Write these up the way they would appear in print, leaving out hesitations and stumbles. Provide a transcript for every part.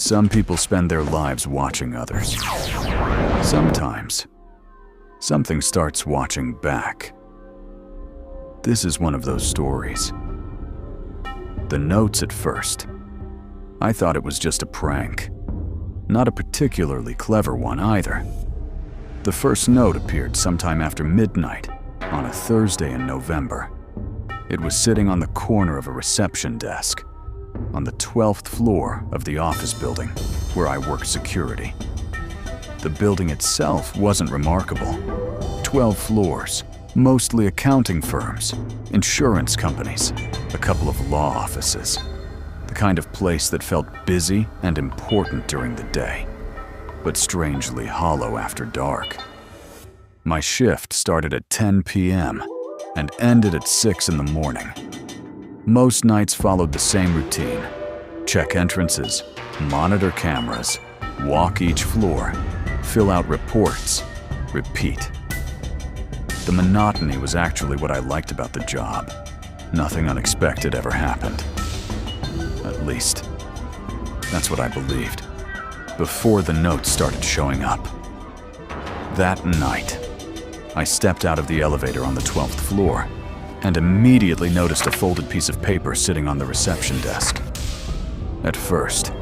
Some people spend their lives watching others. Sometimes, something starts watching back. This is one of those stories. The notes at first. I thought it was just a prank. Not a particularly clever one either. The first note appeared sometime after midnight on a Thursday in November. It was sitting on the corner of a reception desk on the 12th floor of the office building where I work security. The building itself wasn't remarkable. 12 floors, mostly accounting firms, insurance companies, a couple of law offices. The kind of place that felt busy and important during the day, but strangely hollow after dark. My shift started at 10 p.m. and ended at 6 in the morning. Most nights followed the same routine. Check entrances, monitor cameras, walk each floor, fill out reports, repeat. The monotony was actually what I liked about the job. Nothing unexpected ever happened. At least, that's what I believed, before the notes started showing up. That night, I stepped out of the elevator on the 12th floor and immediately noticed a folded piece of paper sitting on the reception desk. At first,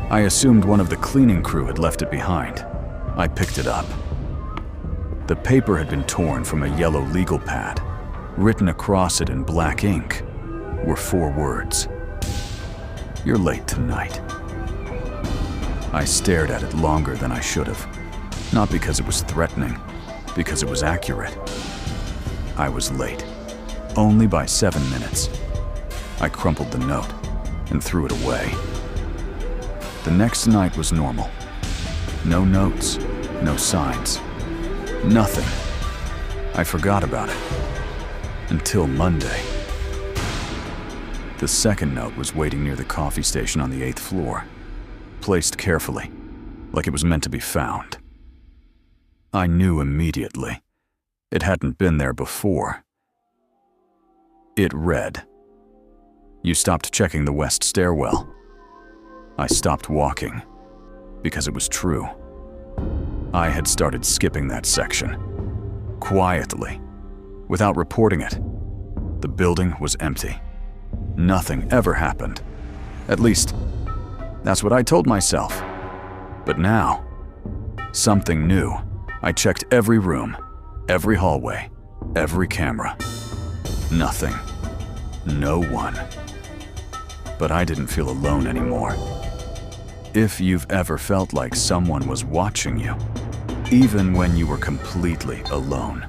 I assumed one of the cleaning crew had left it behind. I picked it up. The paper had been torn from a yellow legal pad. Written across it in black ink were 4 words. "You're late tonight." I stared at it longer than I should have. Not because it was threatening, because it was accurate. I was late. Only by 7 minutes. I crumpled the note and threw it away. The next night was normal. No notes, no signs, nothing. I forgot about it. Until Monday. The second note was waiting near the coffee station on the 8th floor, placed carefully, like it was meant to be found. I knew immediately. It hadn't been there before. It read, "You stopped checking the west stairwell." I stopped walking, because it was true. I had started skipping that section, quietly, without reporting it. The building was empty. Nothing ever happened. At least, that's what I told myself. But now, something new. I checked every room, every hallway, every camera. Nothing. No one. But I didn't feel alone anymore. If you've ever felt like someone was watching you, even when you were completely alone,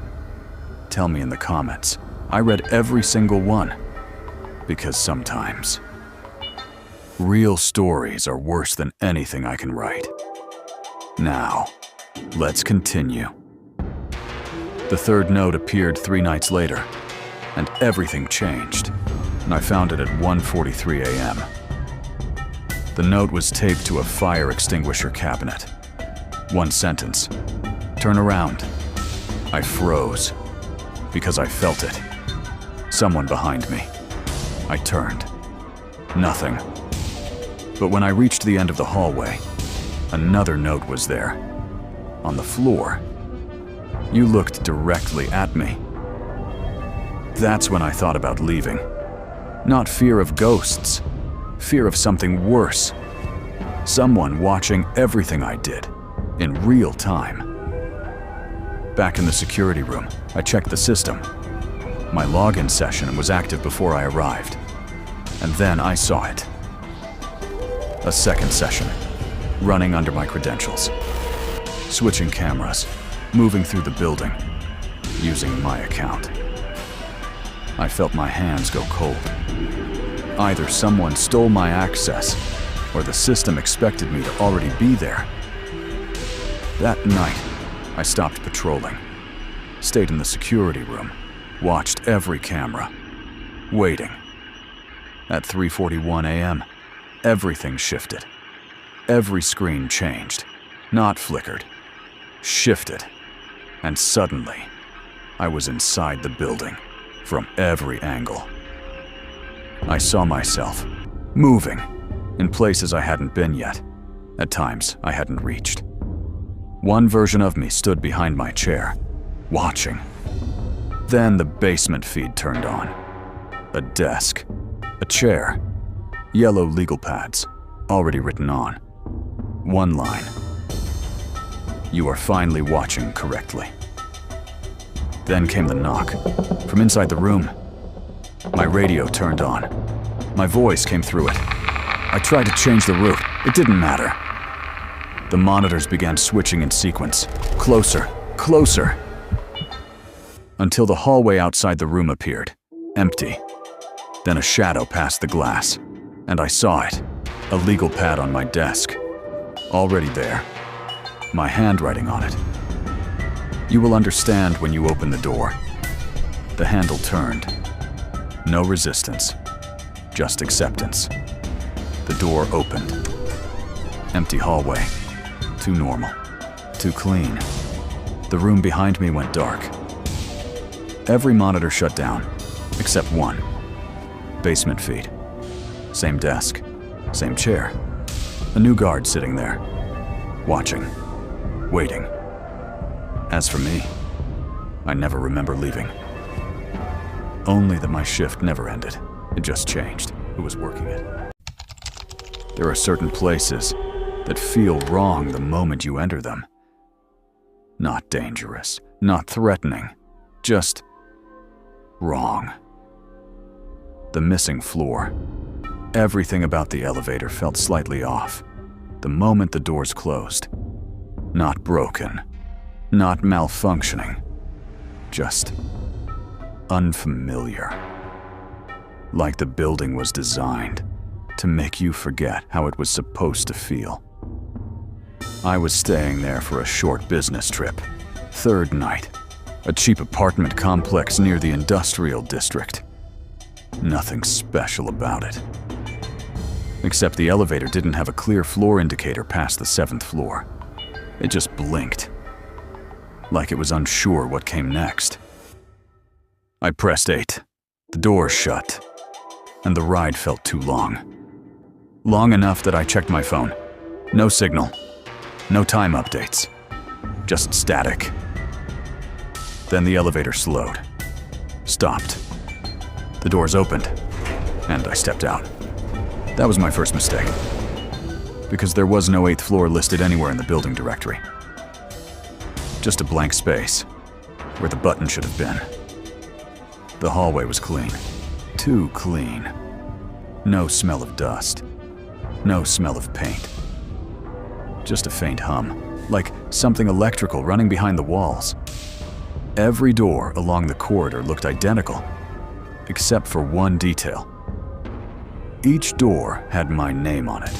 tell me in the comments. I read every single one. Because sometimes, real stories are worse than anything I can write. Now, let's continue. The third note appeared 3 nights later, and everything changed, and I found it at 1:43 a.m. The note was taped to a fire extinguisher cabinet. One sentence, "Turn around." I froze, because I felt it. Someone behind me. I turned. Nothing. But when I reached the end of the hallway, another note was there. On the floor. You looked directly at me. That's when I thought about leaving. Not fear of ghosts. Fear of something worse. Someone watching everything I did, in real time. Back in the security room, I checked the system. My login session was active before I arrived. And then I saw it. A second session, running under my credentials. Switching cameras, moving through the building, using my account. I felt my hands go cold. Either someone stole my access, or the system expected me to already be there. That night, I stopped patrolling, stayed in the security room, watched every camera, waiting. At 3:41 a.m., everything shifted. Every screen changed, not flickered, shifted, and suddenly, I was inside the building, from every angle. I saw myself, moving, in places I hadn't been yet, At times, I hadn't reached. One version of me stood behind my chair, watching. Then the basement feed turned on. A desk, a chair, yellow legal pads, already written on. One line. You are finally watching correctly. Then came the knock. From inside the room, my radio turned on. My voice came through it. I tried to change the route. It didn't matter. The monitors began switching in sequence. Closer, closer. Until the hallway outside the room appeared, empty. Then a shadow passed the glass, and I saw it. A legal pad on my desk. Already there. My handwriting on it. You will understand when you open the door. The handle turned. No resistance. Just acceptance. The door opened. Empty hallway. Too normal. Too clean. The room behind me went dark. Every monitor shut down, except one. Basement feed. Same desk. Same chair. A new guard sitting there. Watching. Waiting. As for me, I never remember leaving. Only that my shift never ended. It just changed who was working it. There are certain places that feel wrong the moment you enter them. Not dangerous, not threatening, just wrong. The missing floor. Everything about the elevator felt slightly off the moment the doors closed. Not broken, not malfunctioning, just unfamiliar. Like the building was designed to make you forget how it was supposed to feel. I was staying there for a short business trip. Third night, a cheap apartment complex near the industrial district. Nothing special about it. Except the elevator didn't have a clear floor indicator past the 7th floor. It just blinked, like it was unsure what came next. I pressed 8. The doors shut, and the ride felt too long. Long enough that I checked my phone. No signal. No time updates. Just static. Then the elevator slowed. Stopped. The doors opened, and I stepped out. That was my first mistake, because there was no 8th floor listed anywhere in the building directory. Just a blank space, where the button should have been. The hallway was clean. Too clean. No smell of dust. No smell of paint. Just a faint hum, like something electrical running behind the walls. Every door along the corridor looked identical, except for one detail. Each door had my name on it,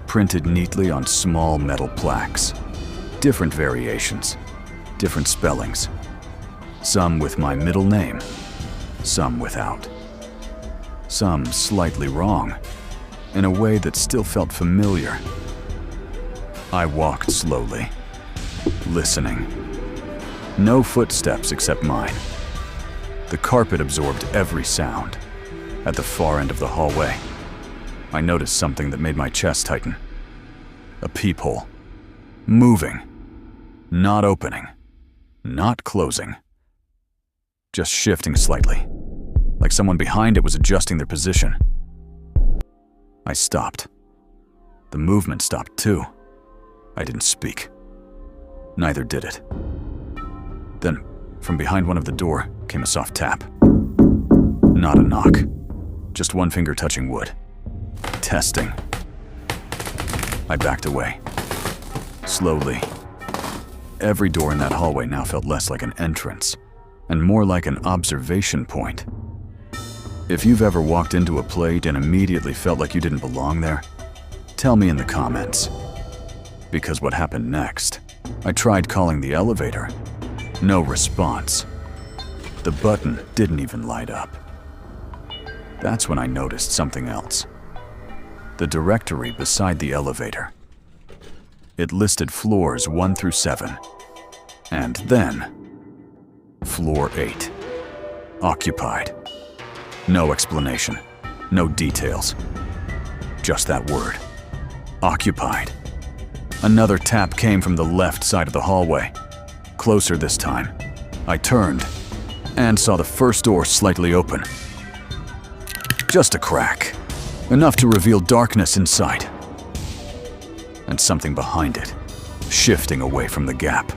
printed neatly on small metal plaques. Different variations, different spellings. Some with my middle name, some without. Some slightly wrong, in a way that still felt familiar. I walked slowly, listening. No footsteps except mine. The carpet absorbed every sound. At the far end of the hallway, I noticed something that made my chest tighten. A peephole. Moving. Not opening. Not closing. Just shifting slightly, like someone behind it was adjusting their position. I stopped. The movement stopped too. I didn't speak. Neither did it. Then, from behind one of the door, came a soft tap. Not a knock. Just one finger touching wood. Testing. I backed away. Slowly. Every door in that hallway now felt less like an entrance, and more like an observation point. If you've ever walked into a plate and immediately felt like you didn't belong there, tell me in the comments. Because what happened next? I tried calling the elevator. No response. The button didn't even light up. That's when I noticed something else. The directory beside the elevator. It listed floors 1 through 7. And then, floor 8. Occupied. No explanation. No details. Just that word. Occupied. Another tap came from the left side of the hallway. Closer this time. I turned and saw the first door slightly open. Just a crack, enough to reveal darkness inside. And something behind it, shifting away from the gap.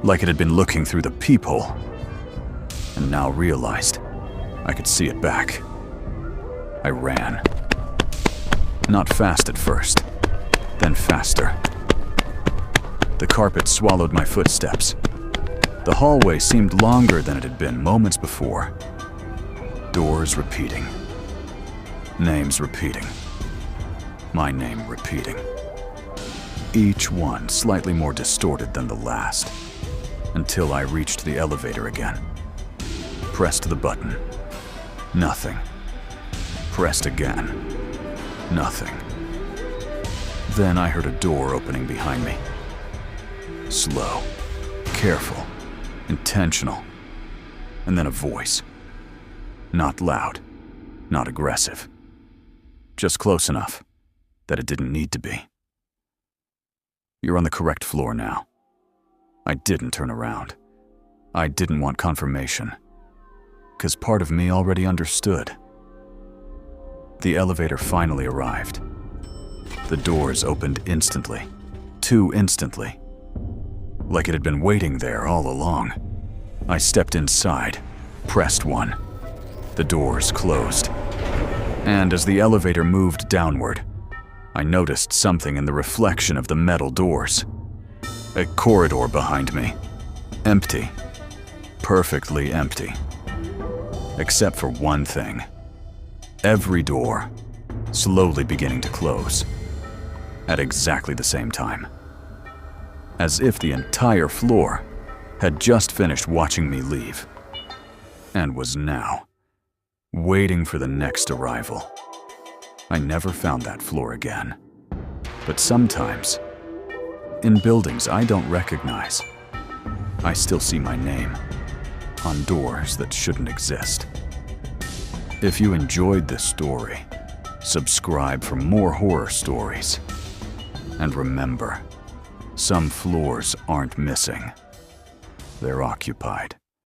Like it had been looking through the peephole, and now realized I could see it back. I ran. Not fast at first, then faster. The carpet swallowed my footsteps. The hallway seemed longer than it had been moments before. Doors repeating. Names repeating. My name repeating. Each one slightly more distorted than the last, until I reached the elevator again. Pressed the button. Nothing. Pressed again. Nothing. Then I heard a door opening behind me. Slow, careful, intentional. And then a voice. Not loud, not aggressive. Just close enough that it didn't need to be. You're on the correct floor now. I didn't turn around. I didn't want confirmation, 'cause part of me already understood. The elevator finally arrived. The doors opened instantly, too instantly. Like it had been waiting there all along. I stepped inside, pressed one. The doors closed. And as the elevator moved downward, I noticed something in the reflection of the metal doors. A corridor behind me. Empty. Perfectly empty. Except for one thing. Every door slowly beginning to close. At exactly the same time. As if the entire floor had just finished watching me leave. And was now waiting for the next arrival. I never found that floor again. But sometimes, in buildings I don't recognize, I still see my name on doors that shouldn't exist. If you enjoyed this story, subscribe for more horror stories. And remember, some floors aren't missing. They're occupied.